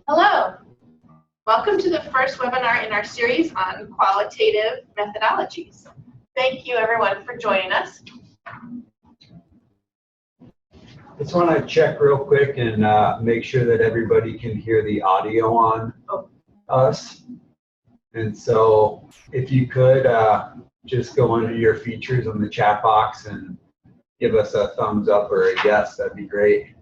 Hello. Welcome to the first webinar in our series on qualitative methodologies. Thank you everyone for joining us. Just want to check real quick and make sure that everybody can hear the audio on us. And so if you could just go under your features on the chat box and give us a thumbs up or a yes, that'd be great.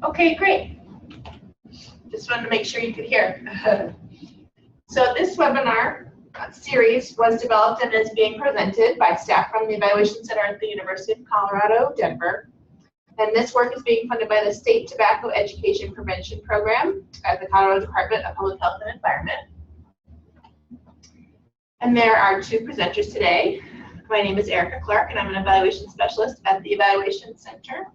Okay, great. Just wanted to make sure you could hear. So this webinar series was developed and is being presented by staff from the Evaluation Center at the University of Colorado, Denver. And this work is being funded by the State Tobacco Education Prevention Program at the Colorado Department of Public Health and Environment. And there are two presenters today. My name is Erica Clark, and I'm an evaluation specialist at the Evaluation Center.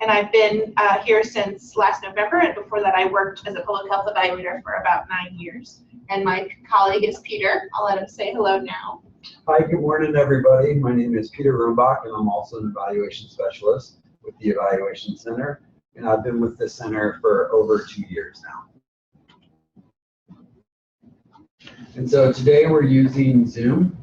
And I've been here since last November, and before that I worked as a public health evaluator for about 9 years. And my colleague is Peter. I'll let him say hello now. Hi, good morning everybody. My name is Peter Rumbach, and I'm also an evaluation specialist with the Evaluation Center. And I've been with the center for over 2 years now. And so today we're using Zoom.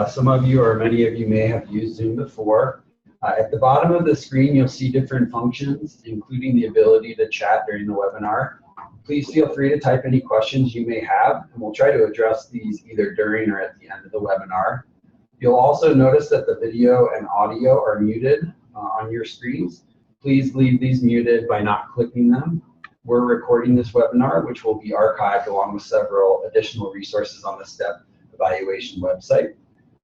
Some of you or many of you may have used Zoom before. At the bottom of the screen, you'll see different functions, including the ability to chat during the webinar. Please feel free to type any questions you may have, and we'll try to address these either during or at the end of the webinar. You'll also notice that the video and audio are muted on your screens. Please leave these muted by not clicking them. We're recording this webinar, which will be archived along with several additional resources on the STEPP evaluation website.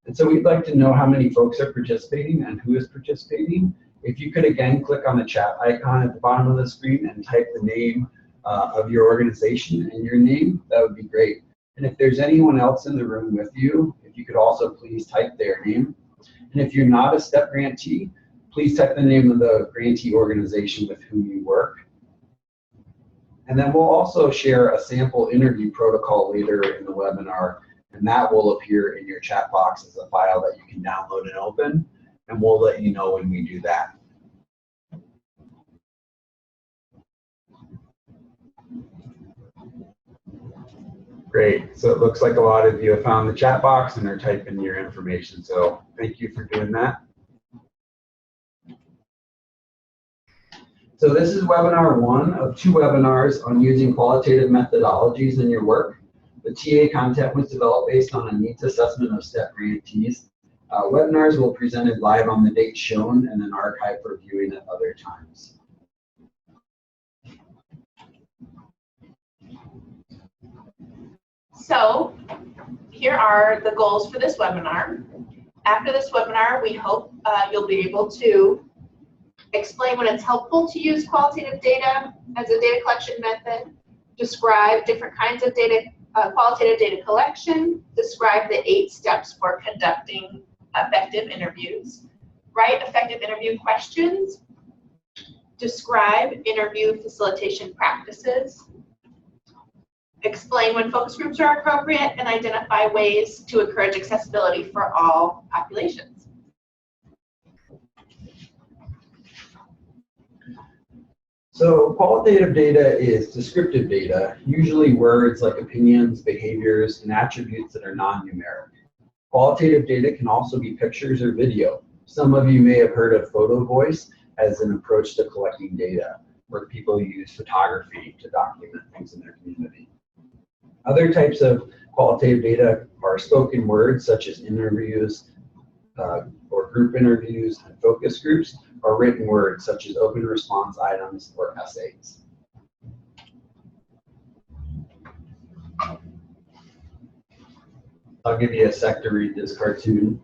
And so we'd like to know how many folks are participating and who is participating. If you could again click on the chat icon at the bottom of the screen and type the name of your organization and your name, that would be great. And if there's anyone else in the room with you, if you could also please type their name. And if you're not a STEPP grantee, please type the name of the grantee organization with whom you work. And then we'll also share a sample interview protocol later in the webinar, and that will appear in your chat box as a file that you can download and open, and we'll let you know when we do that. Great, so it looks like a lot of you have found the chat box and are typing your information, so thank you for doing that. So this is webinar 1 of 2 webinars on using qualitative methodologies in your work. The TA content was developed based on a needs assessment of STEPP grantees. Webinars will be presented live on the date shown and then archived for viewing at other times. So here are the goals for this webinar. After this webinar, we hope you'll be able to explain when it's helpful to use qualitative data as a data collection method, describe different kinds of data, qualitative data collection, describe the 8 steps for conducting effective interviews, write effective interview questions, describe interview facilitation practices, explain when focus groups are appropriate, and identify ways to encourage accessibility for all populations. So qualitative data is descriptive data, usually words like opinions, behaviors, and attributes that are non-numeric. Qualitative data can also be pictures or video. Some of you may have heard of photo voice as an approach to collecting data, where people use photography to document things in their community. Other types of qualitative data are spoken words, such as interviews or group interviews and focus groups, or written words such as open response items or essays. I'll give you a sec to read this cartoon.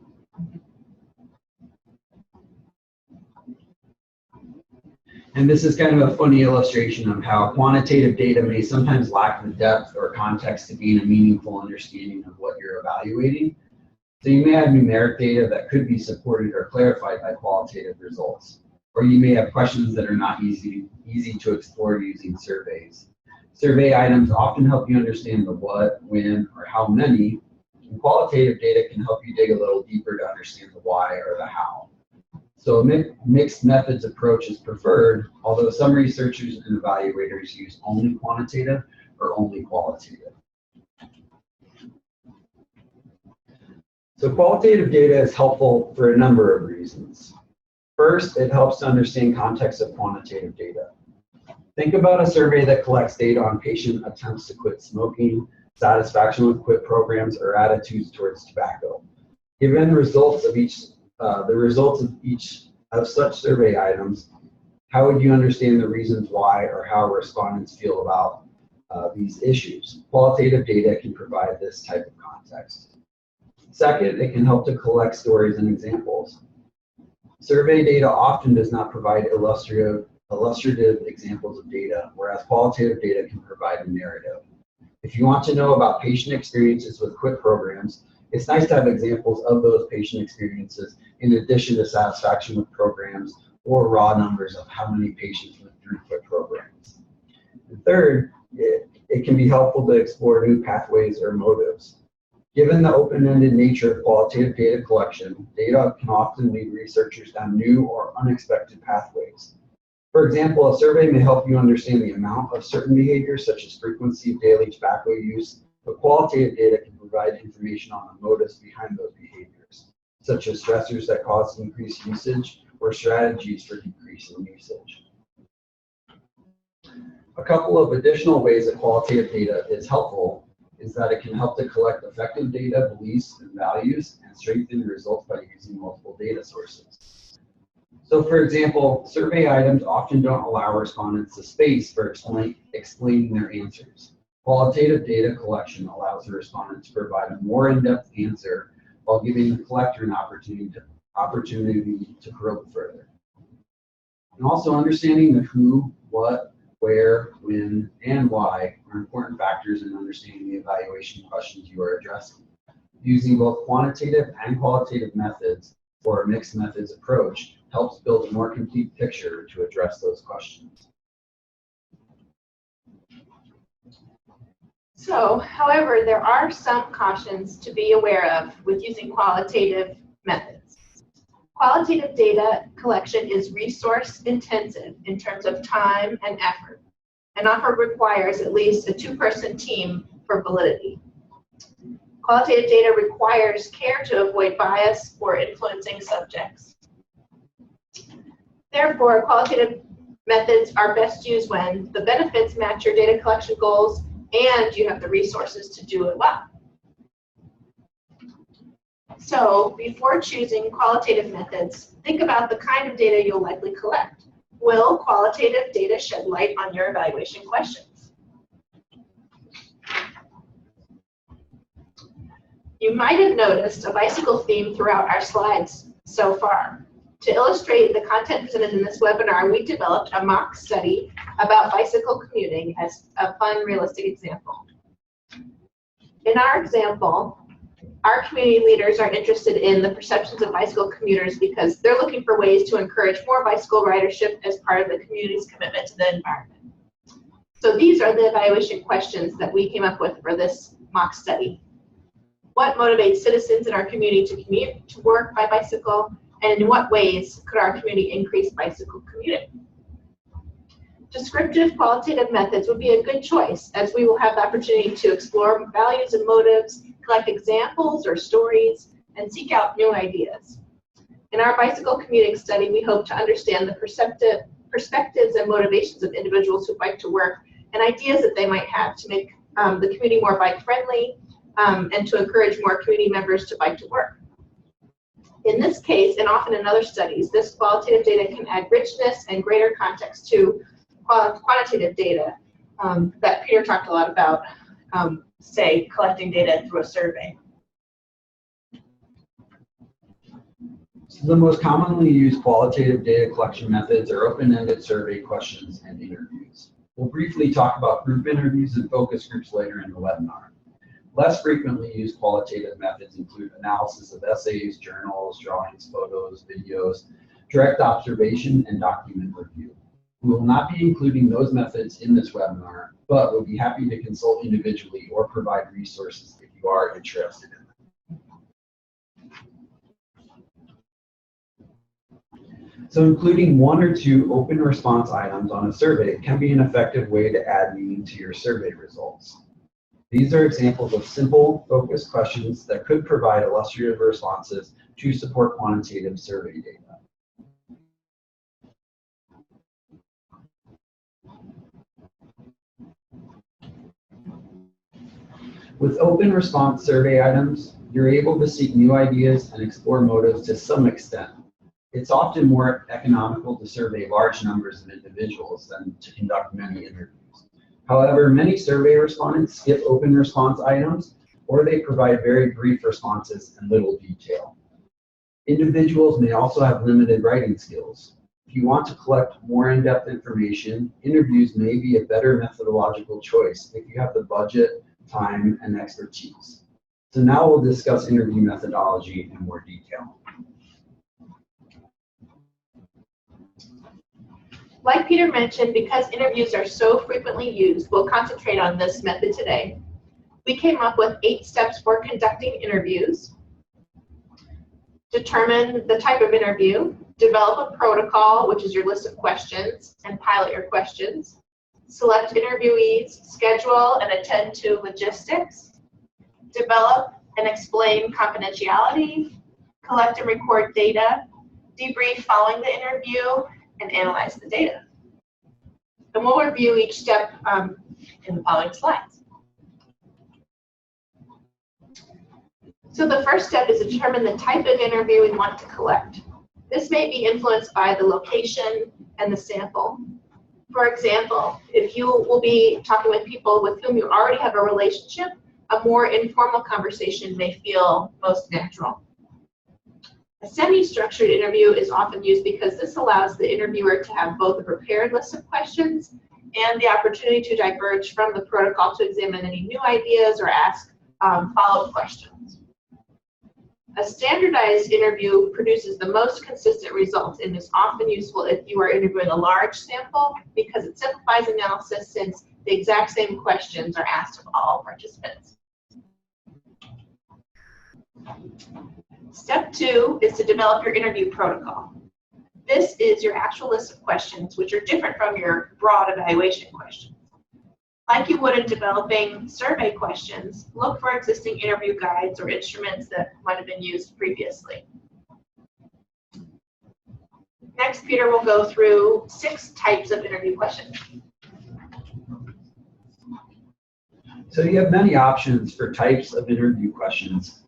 And this is kind of a funny illustration of how quantitative data may sometimes lack the depth or context to gain a meaningful understanding of what you're evaluating. So you may have numeric data that could be supported or clarified by qualitative results. or you may have questions that are not easy to explore using surveys. Survey items often help you understand the what, when, or how many, and qualitative data can help you dig a little deeper to understand the why or the how. So a mixed methods approach is preferred, although some researchers and evaluators use only quantitative or only qualitative. So qualitative data is helpful for a number of reasons. First, it helps to understand context of quantitative data. Think about a survey that collects data on patient attempts to quit smoking, satisfaction with quit programs, or attitudes towards tobacco. Given the results of each of such survey items, how would you understand the reasons why or how respondents feel about these issues? Qualitative data can provide this type of context. Second, it can help to collect stories and examples. Survey data often does not provide illustrative examples of data, whereas qualitative data can provide a narrative. If you want to know about patient experiences with quit programs, it's nice to have examples of those patient experiences in addition to satisfaction with programs or raw numbers of how many patients went through quit programs. And third, it can be helpful to explore new pathways or motives. Given the open-ended nature of qualitative data collection, data can often lead researchers down new or unexpected pathways. For example, a survey may help you understand the amount of certain behaviors, such as frequency of daily tobacco use, but qualitative data can provide information on the motives behind those behaviors, such as stressors that cause increased usage or strategies for decreasing usage. A couple of additional ways that qualitative data is helpful is that it can help to collect effective data, beliefs, and values, and strengthen results by using multiple data sources. So for example, survey items often don't allow respondents the space for explaining their answers. Qualitative data collection allows the respondent to provide a more in-depth answer while giving the collector an opportunity to probe further. And also understanding the who, what, where, when, and why are important factors in understanding the evaluation questions you are addressing. Using both quantitative and qualitative methods or a mixed methods approach helps build a more complete picture to address those questions. So, however, there are some cautions to be aware of with using qualitative methods. Qualitative data collection is resource intensive in terms of time and effort, and often requires at least a two-person team for validity. Qualitative data requires care to avoid bias or influencing subjects. Therefore, qualitative methods are best used when the benefits match your data collection goals and you have the resources to do it well. So before choosing qualitative methods, think about the kind of data you'll likely collect. Will qualitative data shed light on your evaluation questions? You might have noticed a bicycle theme throughout our slides so far. To illustrate the content presented in this webinar, we developed a mock study about bicycle commuting as a fun, realistic example. In our example, our community leaders are interested in the perceptions of bicycle commuters because they're looking for ways to encourage more bicycle ridership as part of the community's commitment to the environment. So these are the evaluation questions that we came up with for this mock study. What motivates citizens in our community to commute to work by bicycle, and in what ways could our community increase bicycle commuting? Descriptive qualitative methods would be a good choice, as we will have the opportunity to explore values and motives, collect examples or stories, and seek out new ideas. In our bicycle commuting study, we hope to understand the perspectives and motivations of individuals who bike to work and ideas that they might have to make the community more bike-friendly and to encourage more community members to bike to work. In this case, and often in other studies, this qualitative data can add richness and greater context to quantitative data that Peter talked a lot about, say, collecting data through a survey. So the most commonly used qualitative data collection methods are open-ended survey questions and interviews. We'll briefly talk about group interviews and focus groups later in the webinar. Less frequently used qualitative methods include analysis of essays, journals, drawings, photos, videos, direct observation, and document review. We will not be including those methods in this webinar, but we'll be happy to consult individually or provide resources if you are interested in them. So including 1 or 2 open response items on a survey can be an effective way to add meaning to your survey results. These are examples of simple, focused questions that could provide illustrative responses to support quantitative survey data. With open response survey items, you're able to seek new ideas and explore motives to some extent. It's often more economical to survey large numbers of individuals than to conduct many interviews. However, many survey respondents skip open response items, or they provide very brief responses and little detail. Individuals may also have limited writing skills. If you want to collect more in-depth information, interviews may be a better methodological choice if you have the budget, time, and expertise. So now we'll discuss interview methodology in more detail. Like Peter mentioned, because interviews are so frequently used, we'll concentrate on this method today. We came up with 8 steps for conducting interviews. Determine the type of interview, develop a protocol, which is your list of questions, and pilot your questions. Select interviewees, schedule and attend to logistics, develop and explain confidentiality, collect and record data, debrief following the interview, and analyze the data. And we'll review each step in the following slides. So the first step is to determine the type of interview we want to collect. This may be influenced by the location and the sample. For example, if you will be talking with people with whom you already have a relationship, a more informal conversation may feel most natural. A semi-structured interview is often used because this allows the interviewer to have both a prepared list of questions and the opportunity to diverge from the protocol to examine any new ideas or ask follow-up questions. A standardized interview produces the most consistent results and is often useful if you are interviewing a large sample because it simplifies analysis since the exact same questions are asked of all participants. Step 2 is to develop your interview protocol. This is your actual list of questions, which are different from your broad evaluation questions. Like you would in developing survey questions, look for existing interview guides or instruments that might have been used previously. Next, Peter will go through 6 types of interview questions. So you have many options for types of interview questions.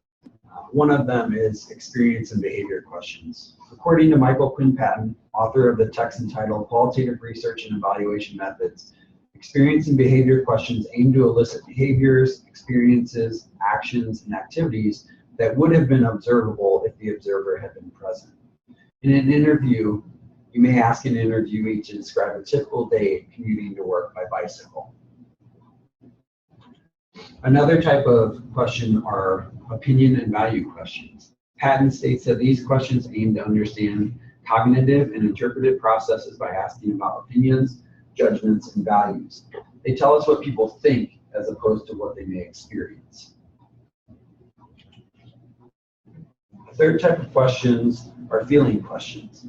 One of them is experience and behavior questions. According to Michael Quinn Patton, author of the text entitled Qualitative Research and Evaluation Methods, experience and behavior questions aim to elicit behaviors, experiences, actions, and activities that would have been observable if the observer had been present. In an interview, you may ask an interviewee to describe a typical day commuting to work by bicycle. Another type of question are opinion and value questions. Patton states that these questions aim to understand cognitive and interpretive processes by asking about opinions, judgments, and values. They tell us what people think as opposed to what they may experience. The third type of questions are feeling questions.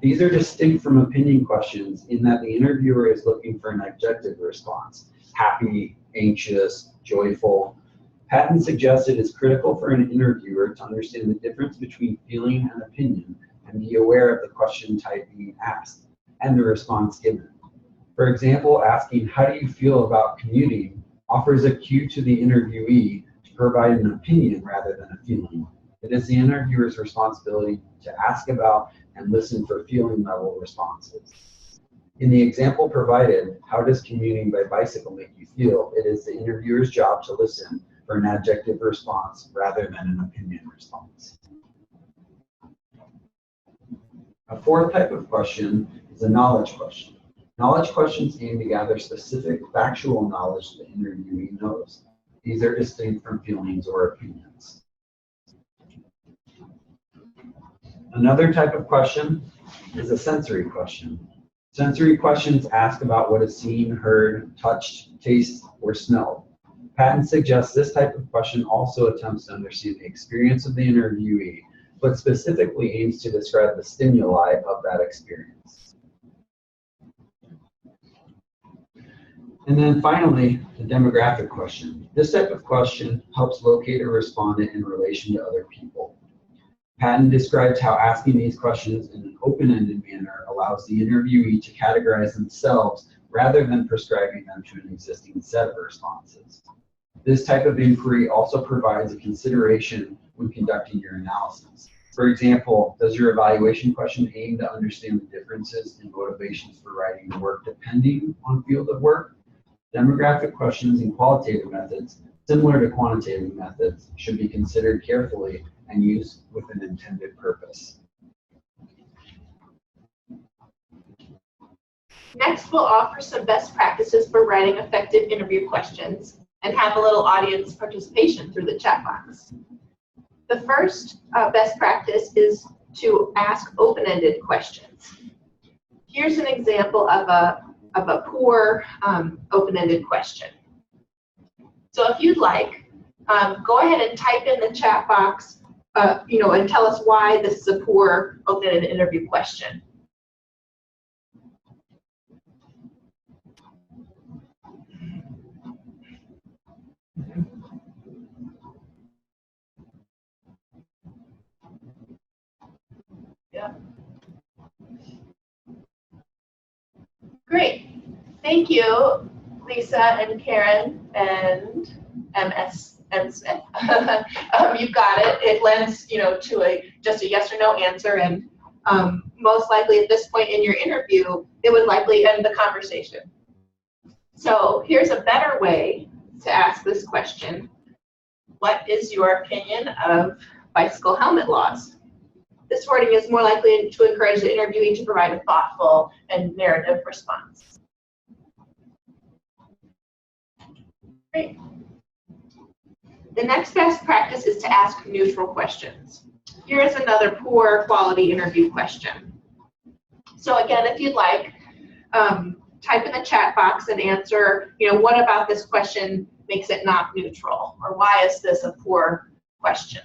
These are distinct from opinion questions in that the interviewer is looking for an objective response: happy, anxious, joyful. Patton suggests it is critical for an interviewer to understand the difference between feeling and opinion and be aware of the question type being asked and the response given. For example, asking, "How do you feel about commuting?" offers a cue to the interviewee to provide an opinion rather than a feeling. It is the interviewer's responsibility to ask about and listen for feeling level responses. In the example provided, "How does commuting by bicycle make you feel?" it is the interviewer's job to listen for an adjective response rather than an opinion response. A fourth type of question is a knowledge question. Knowledge questions aim to gather specific factual knowledge the interviewee knows. These are distinct from feelings or opinions. Another type of question is a sensory question. Sensory questions ask about what is seen, heard, touched, tasted, or smelled. Patton suggests this type of question also attempts to understand the experience of the interviewee, but specifically aims to describe the stimuli of that experience. And then finally, the demographic question. This type of question helps locate a respondent in relation to other people. Patton describes how asking these questions in an open-ended manner allows the interviewee to categorize themselves rather than prescribing them to an existing set of responses. This type of inquiry also provides a consideration when conducting your analysis. For example, does your evaluation question aim to understand the differences in motivations for writing the work depending on field of work? Demographic questions and qualitative methods, similar to quantitative methods, should be considered carefully and used with an intended purpose. Next, we'll offer some best practices for writing effective interview questions and have a little audience participation through the chat box. The first best practice is to ask open-ended questions. Here's an example of a poor open-ended question. So if you'd like, go ahead and type in the chat box, and tell us why this is a poor open-ended interview question. Yeah. Great. Thank you, Lisa and Karen and MS and Smith. You've got it. It lends, to just a yes or no answer, and most likely at this point in your interview, it would likely end the conversation. So here's a better way to ask this question. What is your opinion of bicycle helmet laws? This wording is more likely to encourage the interviewee to provide a thoughtful and narrative response. Great. The next best practice is to ask neutral questions. Here is another poor quality interview question. So again, if you'd like, type in the chat box and answer, what about this question makes it not neutral? Or why is this a poor question?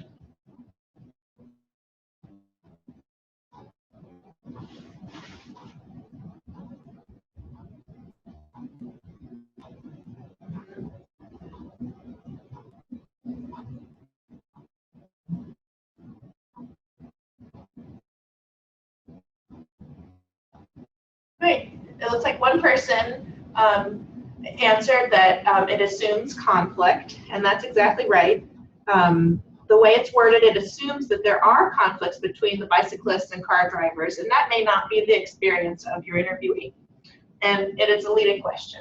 Great. It looks like one person answered that it assumes conflict, and that's exactly right. The way it's worded, it assumes that there are conflicts between the bicyclists and car drivers, and that may not be the experience of your interviewee. And it is a leading question.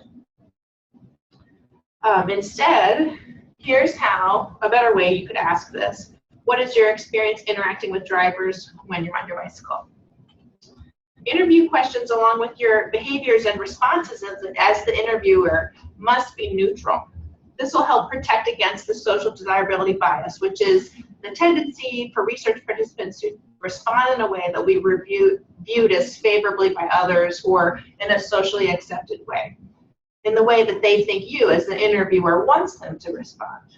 Instead, here's how, a better way you could ask this. What is your experience interacting with drivers when you're on your bicycle? Interview questions along with your behaviors and responses as the interviewer must be neutral. This will help protect against the social desirability bias, which is the tendency for research participants to respond in a way that we were viewed as favorably by others or in a socially accepted way, in the way that they think you as the interviewer wants them to respond.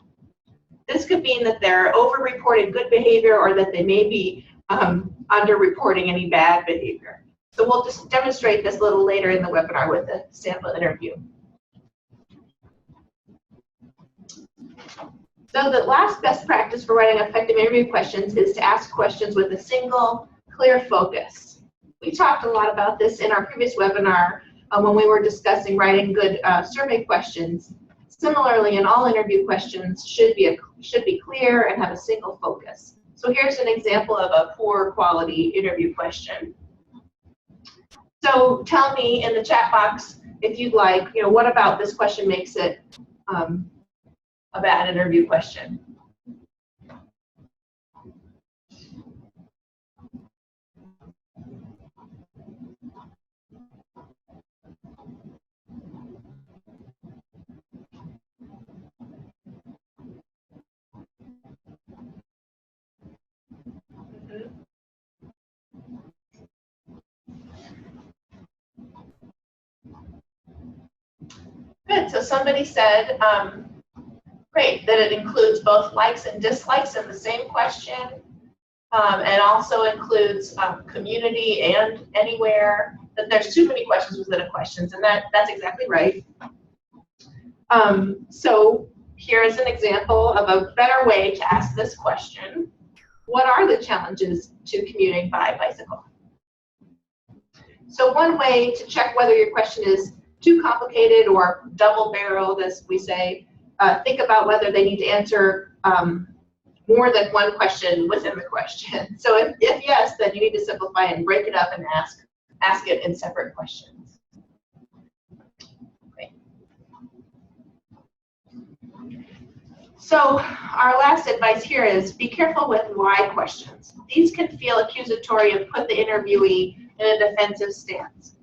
This could mean that they're over-reporting good behavior or that they may be under-reporting any bad behavior. So we'll just demonstrate this a little later in the webinar with a sample interview. So the last best practice for writing effective interview questions is to ask questions with a single, clear focus. We talked a lot about this in our previous webinar when we were discussing writing good survey questions. Similarly, in all interview questions should be clear and have a single focus. So here's an example of a poor quality interview question. So tell me in the chat box if you'd like, what about this question makes it a bad interview question? good. So somebody said, great, that it includes both likes and dislikes in the same question, and also includes community and anywhere, that there's too many questions within a question, and that's exactly right. So here is an example of a better way to ask this question. What are the challenges to commuting by bicycle? So one way to check whether your question is too complicated or double-barreled, as we say, think about whether they need to answer more than one question within the question. So if yes, then you need to simplify and break it up and ask it in separate questions. Okay. So our last advice here is be careful with why questions. These can feel accusatory and put the interviewee in a defensive stance.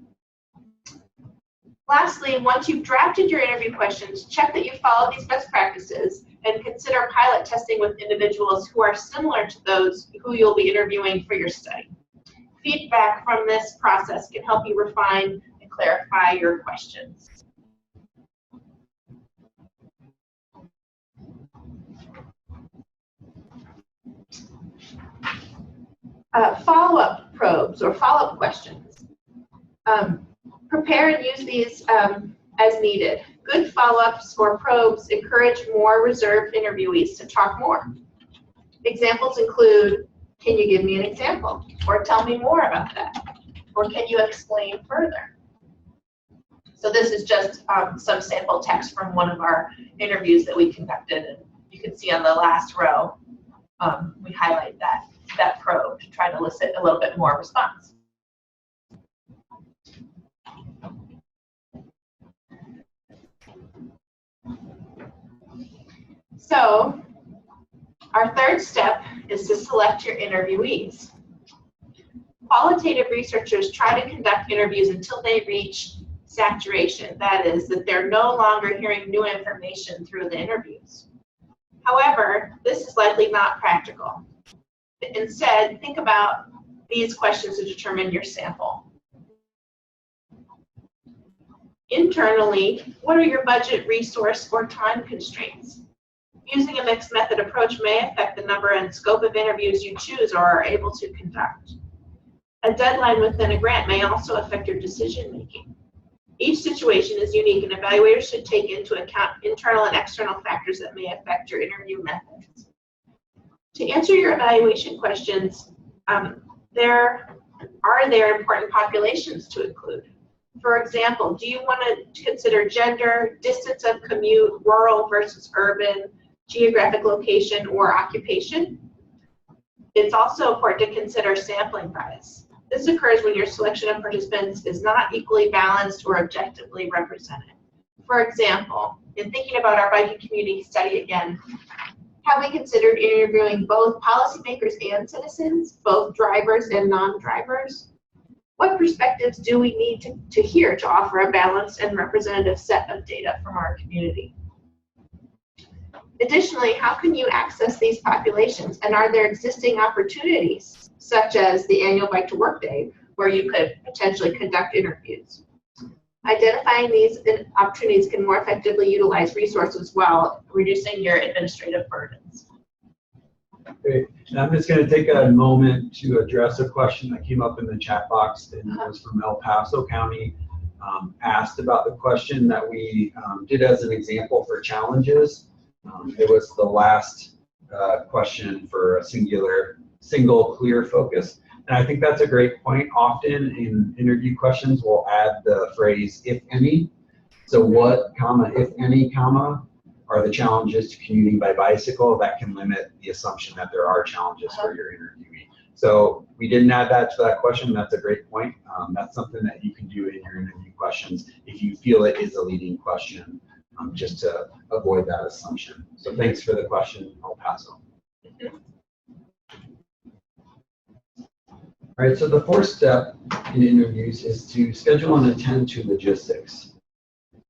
Lastly, once you've drafted your interview questions, check that you follow these best practices and consider pilot testing with individuals who are similar to those who you'll be interviewing for your study. Feedback from this process can help you refine and clarify your questions. Follow-up probes or follow-up questions. Prepare and use these as needed. Good follow-ups or probes encourage more reserved interviewees to talk more. Examples include, can you give me an example? Or tell me more about that? Or can you explain further? So this is just some sample text from one of our interviews that we conducted. And you can see on the last row, we highlight that probe to try to elicit a little bit more response. So our third step is to select your interviewees. Qualitative researchers try to conduct interviews until they reach saturation. That is, that they're no longer hearing new information through the interviews. However, this is likely not practical. Instead, think about these questions to determine your sample. Internally, what are your budget, resource, or time constraints? Using a mixed method approach may affect the number and scope of interviews you choose or are able to conduct. A deadline within a grant may also affect your decision making. Each situation is unique, and evaluators should take into account internal and external factors that may affect your interview methods. To answer your evaluation questions, are there important populations to include? For example, do you want to consider gender, distance of commute, rural versus urban, geographic location, or occupation? It's also important to consider sampling bias. This occurs when your selection of participants is not equally balanced or objectively represented. For example, in thinking about our biking community study again, have we considered interviewing both policymakers and citizens, both drivers and non-drivers? What perspectives do we need to hear to offer a balanced and representative set of data from our community? Additionally, how can you access these populations, and are there existing opportunities, such as the annual Bike to Work Day, where you could potentially conduct interviews? Identifying these opportunities can more effectively utilize resources while reducing your administrative burdens. Great. And I'm just going to take a moment to address a question that came up in the chat box, and it was from El Paso County. Asked about the question that we did as an example for challenges. It was the last question for a single clear focus. And I think that's a great point. Often in interview questions, we'll add the phrase, if any. So what, comma, if any, comma, are the challenges to commuting by bicycle? That can limit the assumption that there are challenges for your interviewee. So we didn't add that to that question. That's a great point. That's something that you can do in your interview questions if you feel it is a leading question, just to avoid that assumption. So thanks for the question, El Paso. All right, so the fourth step in interviews is to schedule and attend to logistics.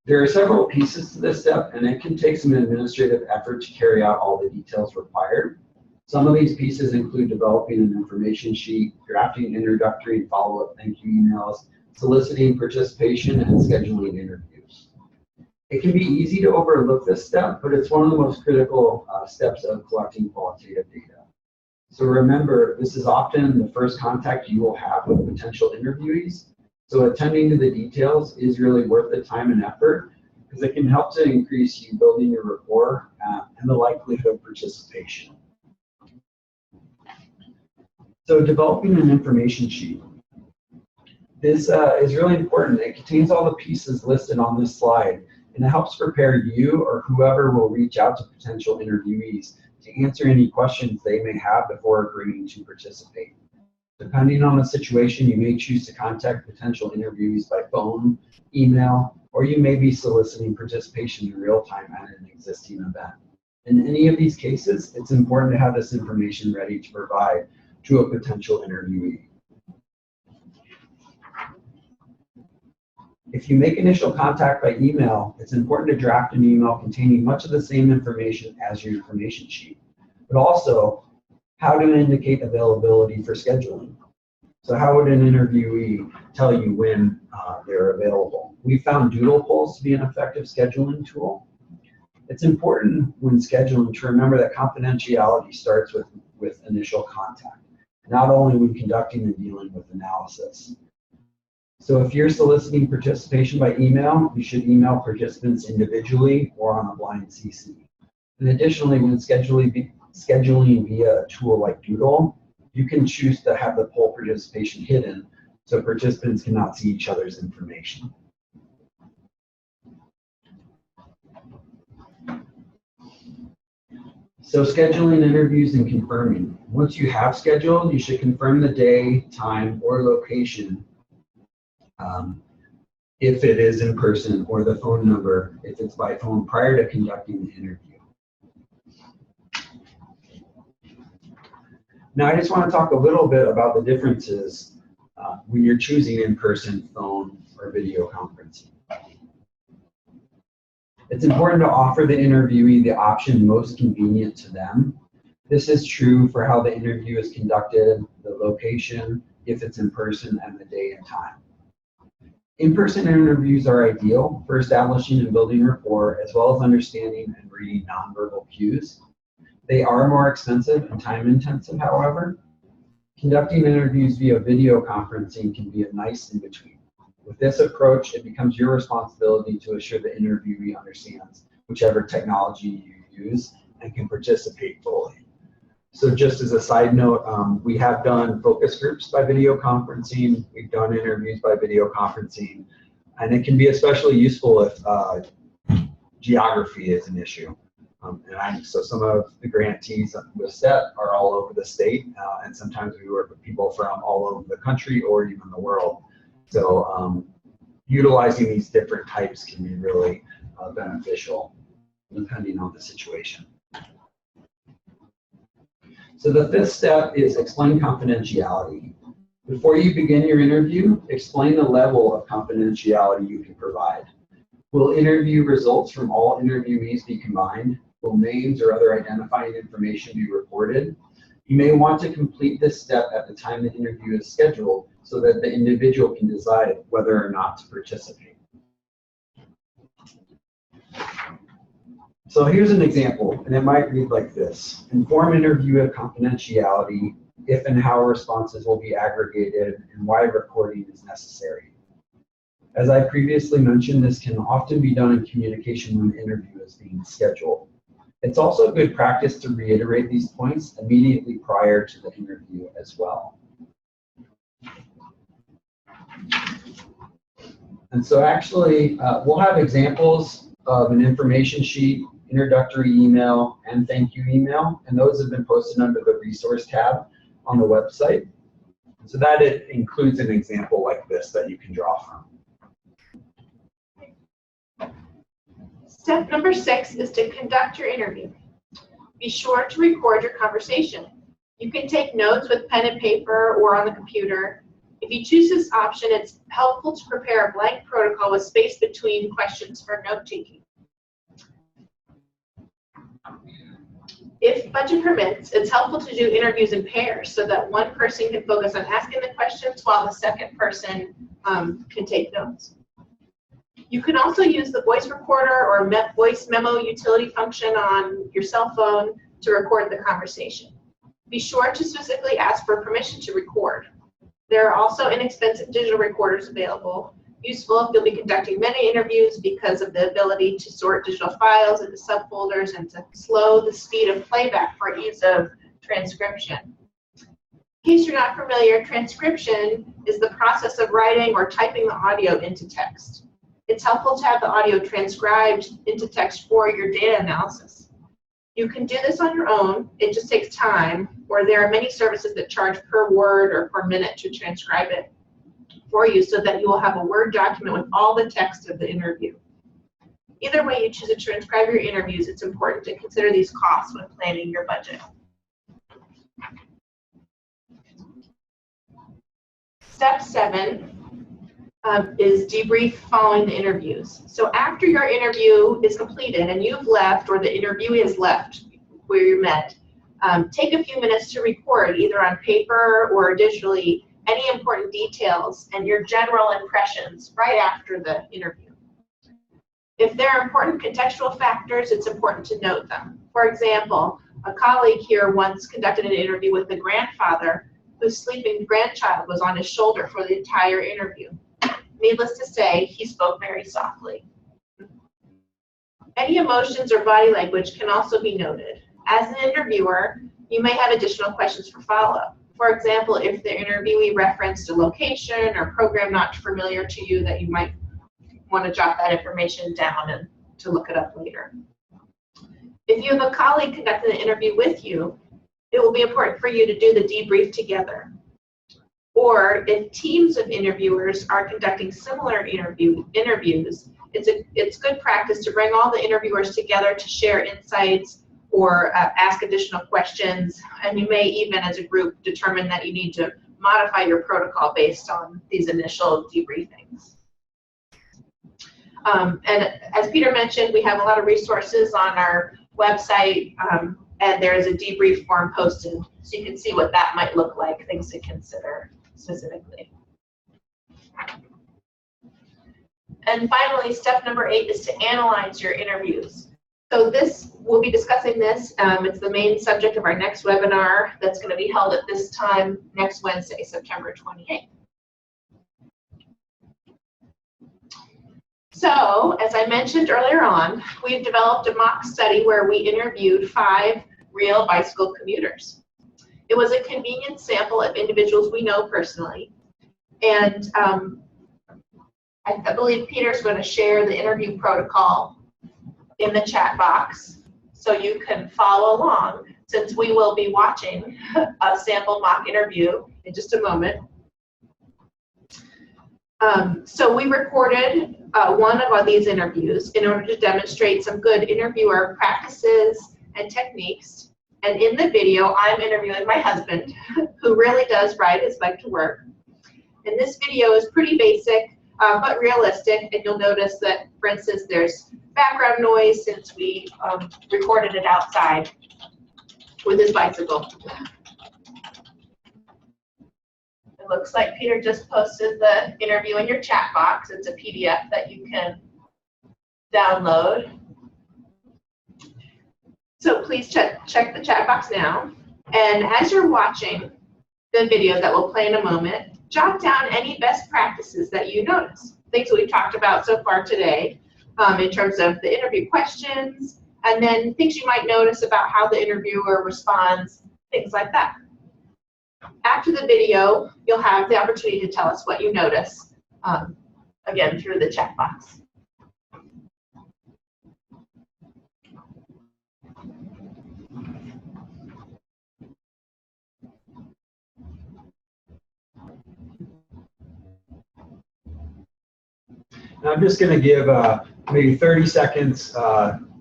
There are several pieces to this step, and it can take some administrative effort to carry out all the details required. Some of these pieces include developing an information sheet, drafting introductory and follow-up thank you emails, soliciting participation, and scheduling interviews. It can be easy to overlook this step, but it's one of the most critical steps of collecting qualitative data. So remember, this is often the first contact you will have with potential interviewees. So attending to the details is really worth the time and effort because it can help to increase you building your rapport and the likelihood of participation. So developing an information sheet. This is really important. It contains all the pieces listed on this slide, and it helps prepare you or whoever will reach out to potential interviewees to answer any questions they may have before agreeing to participate. Depending on the situation, you may choose to contact potential interviewees by phone, email, or you may be soliciting participation in real time at an existing event. In any of these cases, it's important to have this information ready to provide to a potential interviewee. If you make initial contact by email, it's important to draft an email containing much of the same information as your information sheet, but also how to indicate availability for scheduling. So how would an interviewee tell you when they're available? We found doodle polls to be an effective scheduling tool. It's important when scheduling to remember that confidentiality starts with initial contact, not only when conducting and dealing with analysis. So if you're soliciting participation by email, you should email participants individually or on a blind CC. And additionally, when scheduling via a tool like Doodle, you can choose to have the poll participation hidden so participants cannot see each other's information. So scheduling interviews and confirming. Once you have scheduled, you should confirm the day, time, or location if it is in person, or the phone number if it's by phone prior to conducting the interview. Now I just want to talk a little bit about the differences when you're choosing in-person, phone, or video conferencing. It's important to offer the interviewee the option most convenient to them. This is true for how the interview is conducted, the location, if it's in person, and the day and time. In-person interviews are ideal for establishing and building rapport, as well as understanding and reading nonverbal cues. They are more expensive and time-intensive, however. Conducting interviews via video conferencing can be a nice in-between. With this approach, it becomes your responsibility to assure the interviewee understands whichever technology you use and can participate fully. So just as a side note, we have done focus groups by video conferencing. We've done interviews by video conferencing, and it can be especially useful if geography is an issue. So some of the grantees with STEPP are all over the state, and sometimes we work with people from all over the country or even the world. So utilizing these different types can be really beneficial depending on the situation. So the fifth step is explain confidentiality. Before you begin your interview, explain the level of confidentiality you can provide. Will interview results from all interviewees be combined? Will names or other identifying information be reported? You may want to complete this step at the time the interview is scheduled so that the individual can decide whether or not to participate. So here's an example, and it might read like this. Inform interview of confidentiality, if and how responses will be aggregated, and why recording is necessary. As I previously mentioned, this can often be done in communication when the interview is being scheduled. It's also good practice to reiterate these points immediately prior to the interview as well. And so actually, we'll have examples of an information sheet, introductory email, and thank you email, and those have been posted under the resource tab on the website. So that it includes an example like this that you can draw from. Step number 6 is to conduct your interview. Be sure to record your conversation. You can take notes with pen and paper or on the computer. If you choose this option, it's helpful to prepare a blank protocol with space between questions for note-taking. If budget permits, it's helpful to do interviews in pairs so that one person can focus on asking the questions while the second person can take notes. You can also use the voice recorder or voice memo utility function on your cell phone to record the conversation. Be sure to specifically ask for permission to record. There are also inexpensive digital recorders available, useful if you'll be conducting many interviews because of the ability to sort digital files into subfolders and to slow the speed of playback for ease of transcription. In case you're not familiar, transcription is the process of writing or typing the audio into text. It's helpful to have the audio transcribed into text for your data analysis. You can do this on your own, it just takes time, or there are many services that charge per word or per minute to transcribe it for you so that you will have a Word document with all the text of the interview. Either way you choose to transcribe your interviews, it's important to consider these costs when planning your budget. Step 7 is debrief following the interviews. So after your interview is completed and you've left or the interviewee has left where you met, take a few minutes to record either on paper or digitally any important details and your general impressions right after the interview. If there are important contextual factors, it's important to note them. For example, a colleague here once conducted an interview with the grandfather whose sleeping grandchild was on his shoulder for the entire interview. Needless to say, he spoke very softly. Any emotions or body language can also be noted. As an interviewer, you may have additional questions for follow-up. For example, if the interviewee referenced a location or program not familiar to you, that you might want to jot that information down and to look it up later. If you have a colleague conducting the interview with you, it will be important for you to do the debrief together. Or if teams of interviewers are conducting similar interviews, it's good practice to bring all the interviewers together to share insights or ask additional questions, and you may even as a group determine that you need to modify your protocol based on these initial debriefings. And as Peter mentioned, we have a lot of resources on our website, and there is a debrief form posted, so you can see what that might look like, things to consider specifically. And finally, step number 8 is to analyze your interviews. So we'll be discussing this. It's the main subject of our next webinar that's going to be held at this time next Wednesday, September 28th. So, as I mentioned earlier on, we've developed a mock study where we interviewed 5 real bicycle commuters. It was a convenient sample of individuals we know personally, and I believe Peter's going to share the interview protocol in the chat box so you can follow along, since we will be watching a sample mock interview in just a moment. So we recorded one of these interviews in order to demonstrate some good interviewer practices and techniques. And in the video, I'm interviewing my husband, who really does ride his bike to work. And this video is pretty basic, but realistic. And you'll notice that, for instance, there's background noise since we recorded it outside with his bicycle. It looks like Peter just posted the interview in your chat box. It's a PDF that you can download. So please check the chat box now. And as you're watching the video that we'll play in a moment, jot down any best practices that you notice. Things that we've talked about so far today in terms of the interview questions, and then things you might notice about how the interviewer responds, things like that. After the video, you'll have the opportunity to tell us what you notice, again, through the chat box. And I'm just going to give maybe 30 seconds,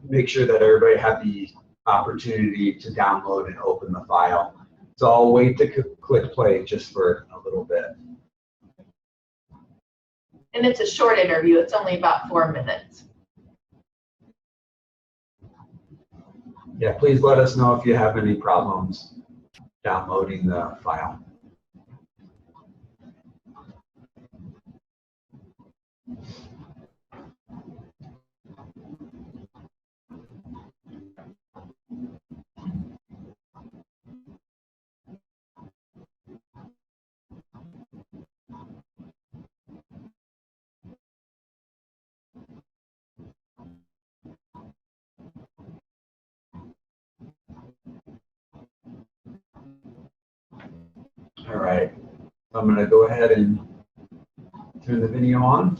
make sure that everybody had the opportunity to download and open the file. So I'll wait to click play just for a little bit. And it's a short interview. It's only about 4 minutes. Yeah, please let us know if you have any problems downloading the file. All right. I'm going to go ahead and turn the video on.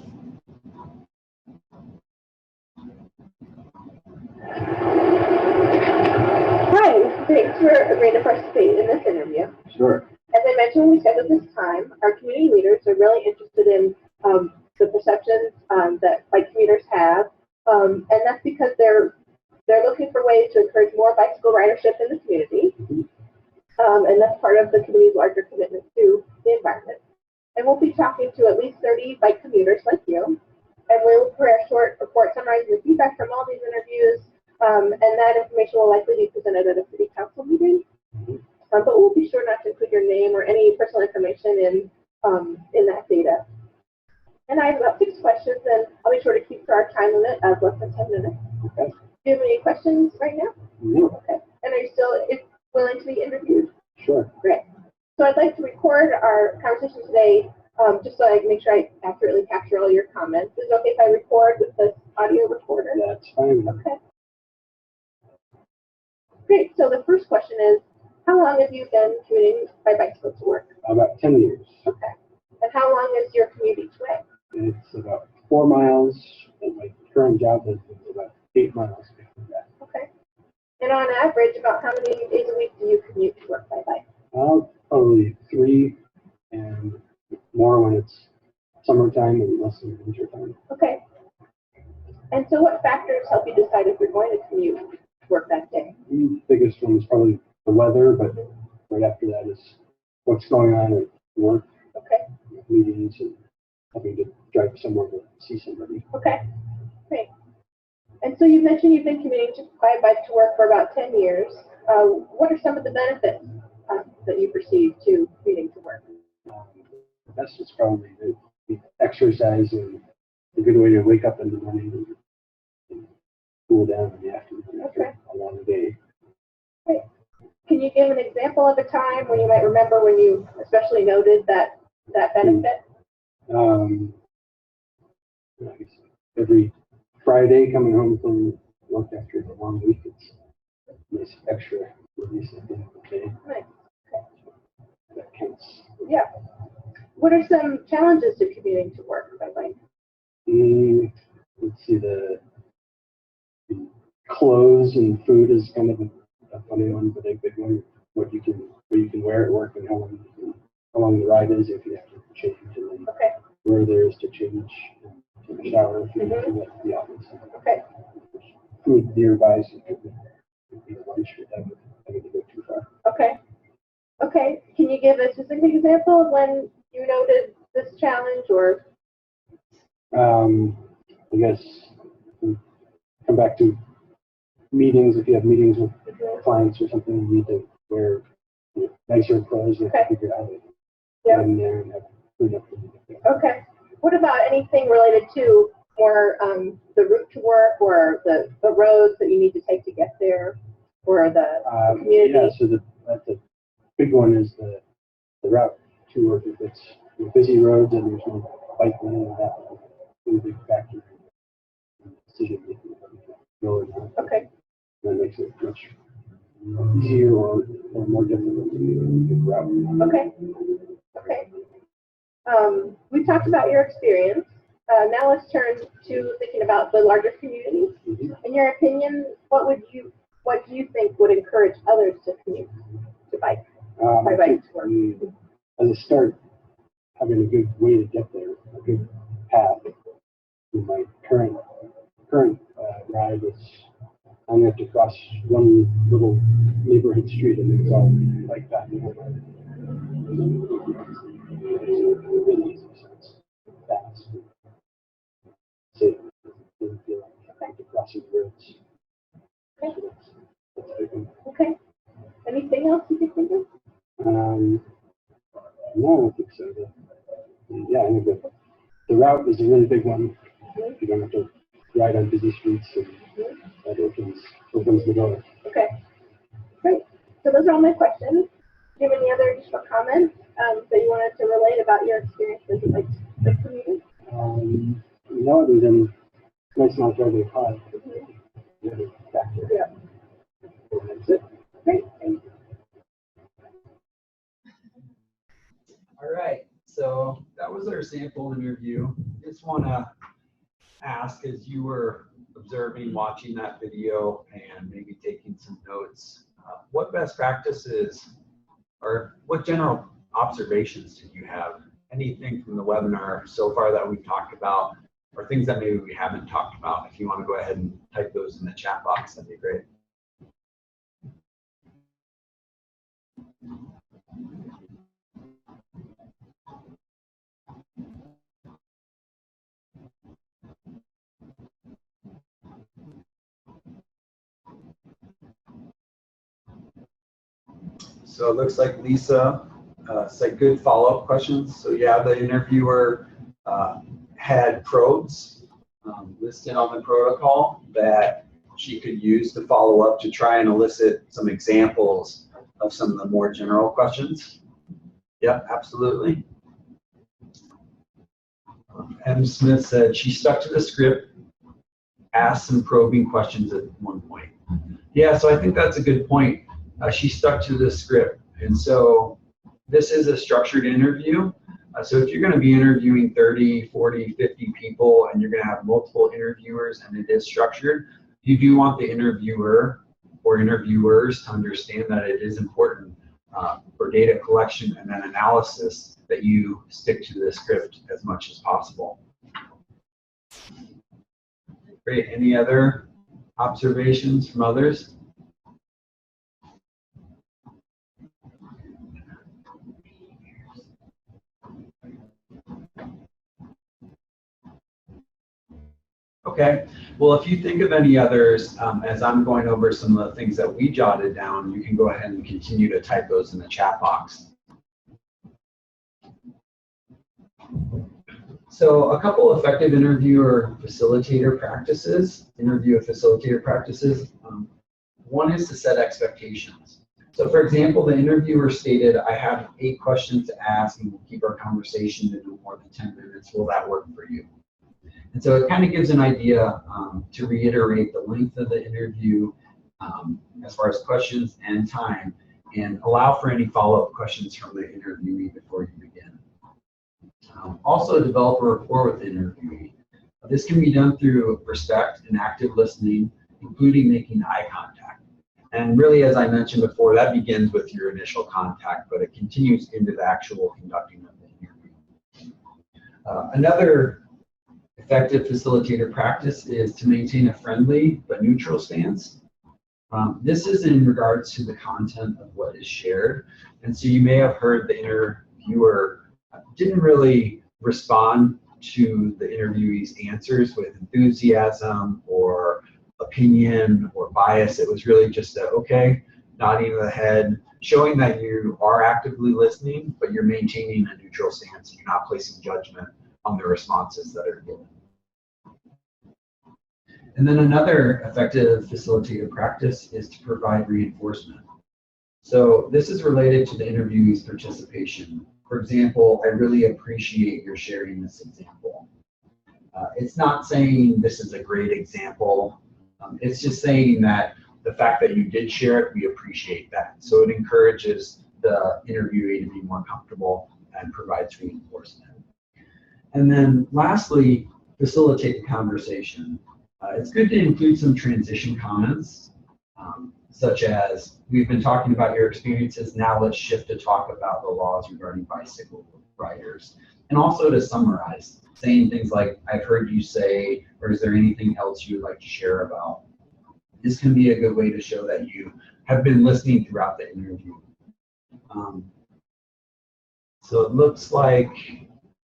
Hi, thanks for agreeing to participate in this interview. Sure. As I mentioned when we scheduled this time, our community leaders are really interested in the perceptions that bike commuters have, and that's because they're looking for ways to encourage more bicycle ridership in the community, and that's part of the community's larger commitment to the environment. And we'll be talking to at least 30 bike commuters like you, and we will prepare a short report summarizing the feedback from all these interviews, and that information will likely be presented at a city council meeting. But we'll be sure not to include your name or any personal information in that data. And I have about 6 questions, and I'll be sure to keep to our time limit of less than 10 minutes. Okay. Do you have any questions right now? No. Okay. And are you still willing to be interviewed? Sure. Great. So I'd like to record our conversation today, just so I can make sure I accurately capture all your comments. Is it okay if I record with this audio recorder? That's fine. Okay. Great. So the first question is, how long have you been commuting by bicycle to work? About 10 years. Okay. And how long is your commute each way? It's about 4 miles, and my current job is about 8 miles. Okay. And on average, about how many days a week do you commute to work by bike? Probably 3, and more when it's summertime and less in winter time. Okay. And so what factors help you decide if you're going to commute to work that day? The biggest one is probably the weather, but right after that is what's going on at work, Okay. meetings, and having to drive somewhere to see somebody. Okay. Great. And so you mentioned you've been commuting by bike to work for about 10 years. What are some of the benefits that you perceive to commuting to work? The best is probably the exercise and a good way to wake up in the morning and cool down in the afternoon after a long day. Great. Can you give an example of a time when you might remember when you especially noted that benefit? I guess every Friday coming home from work after a long week, it's a nice extra release at the end of the day. Nice. Okay. That counts. Yeah. What are some challenges to commuting to work by bike? Let's see, the clothes and food is kind of a funny one, but a big one. What you can wear at work and how long the ride is if you have to change, and then Okay. where there is to change, and take a shower if you have to get to the office. Okay. Food nearby, so it could be lunch without having to go too far. Okay. Okay. Can you give a specific example of when you noted this challenge, or? I guess come back to meetings. If you have meetings with clients or something, you need to wear nicer clothes. You have to figure out how to get in there and have food up. Okay. What about anything related to more the route to work, or the roads that you need to take to get there, or the community? Yeah, so that's a big one is the route to work. If it's busy roads and there's no bike lane, that's a big factor in decision making. Okay. That makes it much easier or more difficult to do a good route. Okay. Okay. We've talked about your experience. Now let's turn to thinking about the larger community. In your opinion, what do you think would encourage others to commute to bike by bike to work? As a start, having a good way to get there, a good path. My current ride is I only have to cross one little neighborhood street and it's all like that. Really easy, so it's fast. Safe. Doesn't feel like I have to cross the roads. Okay. So that's a big one. Okay. Anything else you can think of? No, I don't think so. I think the route is a really big one. You don't have to ride on busy streets, and that opens the door. Okay. Great. So those are all my questions. Do you have any other additional comments that you wanted to relate about your experiences with the community? No, other than nice not driving a car. Yeah. That's it. Great. Thank you. right, so that was our sample interview. Just want to ask, as you were observing, watching that video, and maybe taking some notes, what best practices or what general observations did you have? Anything from the webinar so far that we've talked about, or things that maybe we haven't talked about? If you want to go ahead and type those in the chat box, that'd be great. So it looks like Lisa said good follow-up questions. So yeah, the interviewer had probes listed on the protocol that she could use to follow up to try and elicit some examples of some of the more general questions. Yep, absolutely. M. Smith said she stuck to the script, asked some probing questions at one point. Yeah, so I think that's a good point. She stuck to the script. And so this is a structured interview. So if you're going to be interviewing 30, 40, 50 people, and you're going to have multiple interviewers and it is structured, you do want the interviewer or interviewers to understand that it is important for data collection and then analysis that you stick to the script as much as possible. Great. Any other observations from others? Okay, well, if you think of any others, as I'm going over some of the things that we jotted down, you can go ahead and continue to type those in the chat box. So a couple effective interviewer facilitator practices, one is to set expectations. So for example, the interviewer stated, I have 8 questions to ask and we'll keep our conversation to no more than 10 minutes. Will that work for you? And so it kind of gives an idea to reiterate the length of the interview as far as questions and time, and allow for any follow-up questions from the interviewee before you begin. Also develop a rapport with the interviewee. This can be done through respect and active listening, including making eye contact. And really, as I mentioned before, that begins with your initial contact, but it continues into the actual conducting of the interview. Another effective facilitator practice is to maintain a friendly but neutral stance. This is in regards to the content of what is shared. And so you may have heard the interviewer didn't really respond to the interviewee's answers with enthusiasm or opinion or bias. It was really just a, okay, nodding of the head, showing that you are actively listening, but you're maintaining a neutral stance. You're not placing judgment on the responses that are given. And then another effective facilitator practice is to provide reinforcement. So this is related to the interviewee's participation. For example, I really appreciate your sharing this example. It's not saying this is a great example. It's just saying that the fact that you did share it, we appreciate that. So it encourages the interviewee to be more comfortable and provides reinforcement. And then lastly, facilitate the conversation. It's good to include some transition comments, such as, we've been talking about your experiences, now let's shift to talk about the laws regarding bicycle riders. And also to summarize, saying things like, I've heard you say, or is there anything else you would like to share about? This can be a good way to show that you have been listening throughout the interview. So it looks like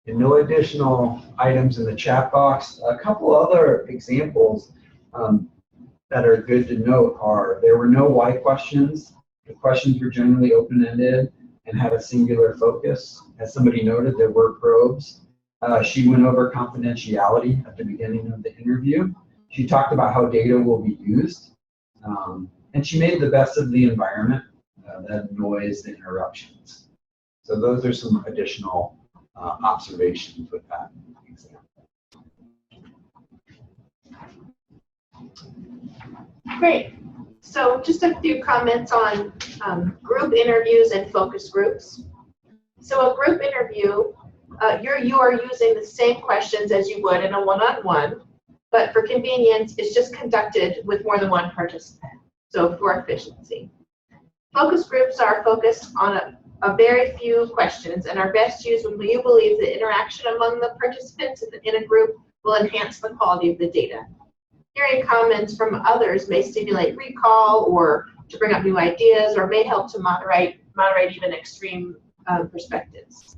no additional items in the chat box. A couple other examples that are good to note are, there were no why questions. The questions were generally open-ended and had a singular focus. As somebody noted, there were probes. She went over confidentiality at the beginning of the interview. She talked about how data will be used. And she made the best of the environment, the noise, the interruptions. So those are some additional observations with that example. Great. So just a few comments on group interviews and focus groups. So a group interview, you are using the same questions as you would in a one-on-one, but for convenience, it's just conducted with more than one participant, so for efficiency. Focus groups are focused on a very few questions and are best used when you believe the interaction among the participants in a group will enhance the quality of the data. Hearing comments from others may stimulate recall or to bring up new ideas, or may help to moderate even extreme perspectives.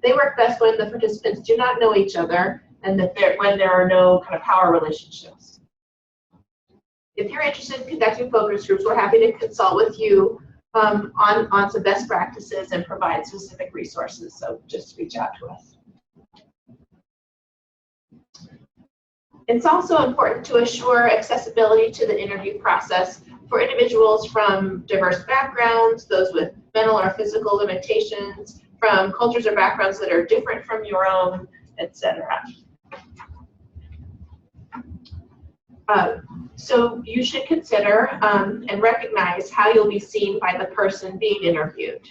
They work best when the participants do not know each other and when there are no kind of power relationships. If you're interested in conducting focus groups, we're happy to consult with you on some best practices and provide specific resources, so just reach out to us. It's also important to assure accessibility to the interview process for individuals from diverse backgrounds, those with mental or physical limitations, from cultures or backgrounds that are different from your own, etc. So you should consider and recognize how you'll be seen by the person being interviewed.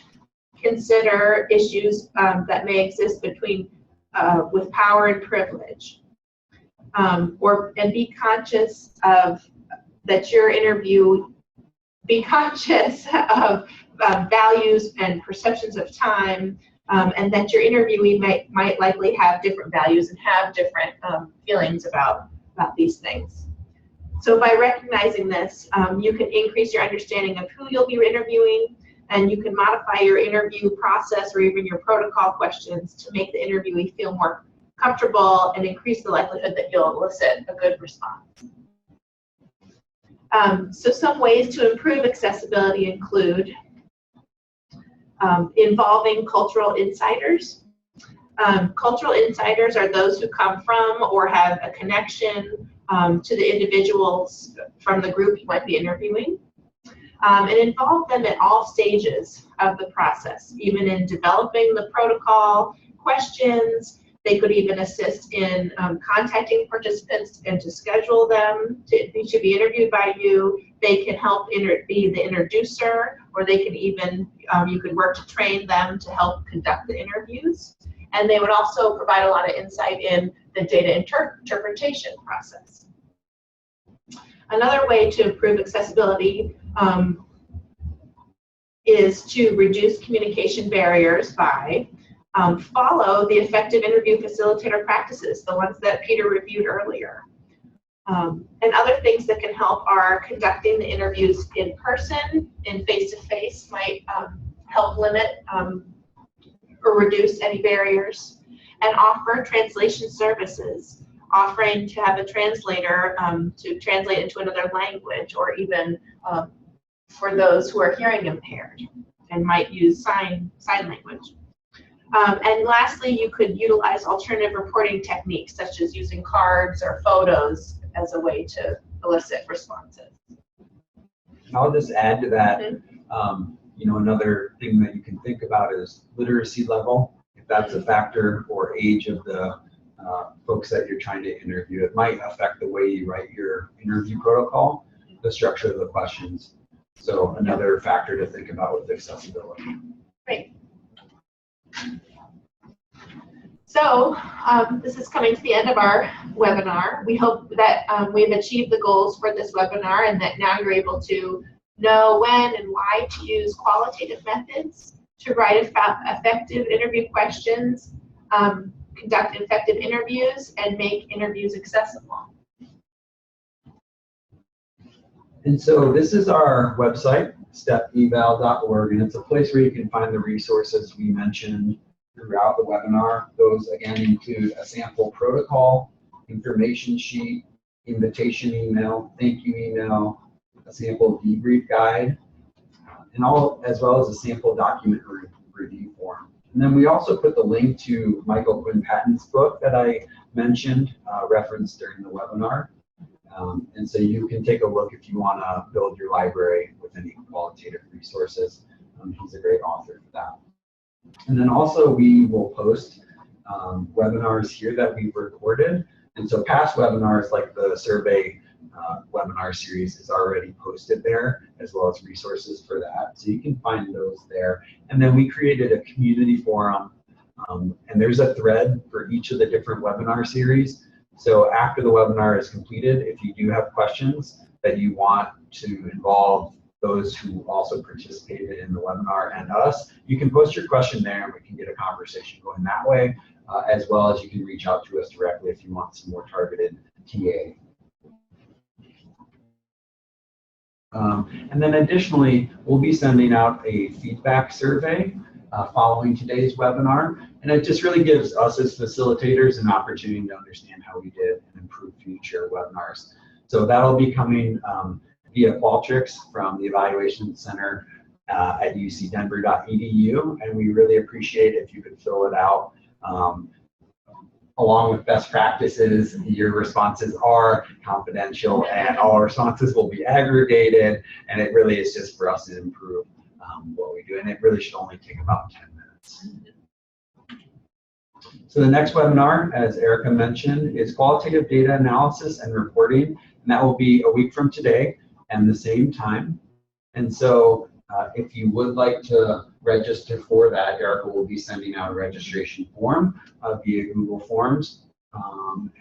Consider issues that may exist between with power and privilege, and be conscious of that your interview. Be conscious of values and perceptions of time, and that your interviewee might likely have different values and have different feelings about these things. So by recognizing this, you can increase your understanding of who you'll be interviewing, and you can modify your interview process or even your protocol questions to make the interviewee feel more comfortable and increase the likelihood that you'll elicit a good response. So some ways to improve accessibility include involving cultural insiders. Cultural insiders are those who come from or have a connection to the individuals from the group you might be interviewing, and involve them at all stages of the process, even in developing the protocol, questions. They could even assist in contacting participants and to schedule them to be interviewed by you. They can help be the introducer, or they can even, you could work to train them to help conduct the interviews. And they would also provide a lot of insight in the data interpretation process. Another way to improve accessibility is to reduce communication barriers by follow the effective interview facilitator practices, the ones that Peter reviewed earlier. And other things that can help are conducting the interviews in person, in face-to-face might help limit or reduce any barriers, and offer translation services, offering to have a translator to translate into another language, or even for those who are hearing impaired and might use sign language. And lastly, you could utilize alternative reporting techniques, such as using cards or photos as a way to elicit responses. I'll just add to that, you know, another thing that you can think about is literacy level. If that's a factor, or age of the folks that you're trying to interview, it might affect the way you write your interview protocol, the structure of the questions. So another factor to think about with accessibility. Great. So this is coming to the end of our webinar. We hope that we've achieved the goals for this webinar, and that now you're able to know when and why to use qualitative methods to write effective interview questions, conduct effective interviews, and make interviews accessible. And so this is our website, steppeval.org, and it's a place where you can find the resources we mentioned throughout the webinar. Those again include a sample protocol, information sheet, invitation email, thank you email, a sample debrief guide, and as well as a sample document review form. And then we also put the link to Michael Quinn Patton's book that I mentioned, referenced during the webinar. And so you can take a look if you want to build your library with any qualitative resources. He's a great author for that. And then also we will post webinars here that we've recorded. And so past webinars, like the survey webinar series is already posted there, as well as resources for that. So you can find those there. And then we created a community forum, and there's a thread for each of the different webinar series. So after the webinar is completed, if you do have questions that you want to involve those who also participated in the webinar and us, you can post your question there and we can get a conversation going that way, as well as you can reach out to us directly if you want some more targeted TA. And then additionally, we'll be sending out a feedback survey following today's webinar, and it just really gives us as facilitators an opportunity to understand how we did and improve future webinars. So that'll be coming via Qualtrics from the Evaluation Center at ucdenver.edu, and we really appreciate it if you could fill it out. Along with best practices, your responses are confidential and all responses will be aggregated, and it really is just for us to improve what we do, and it really should only take about 10 minutes. So the next webinar, as Erica mentioned, is Qualitative Data Analysis and Reporting, and that will be a week from today and the same time. And so if you would like to register for that, Erica will be sending out a registration form via Google Forms,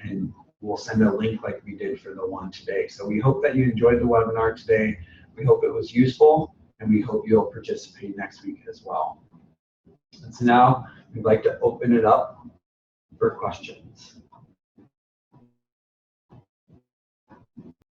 and we'll send a link like we did for the one today. So we hope that you enjoyed the webinar today. We hope it was useful, and we hope you'll participate next week as well. And so now we'd like to open it up for questions.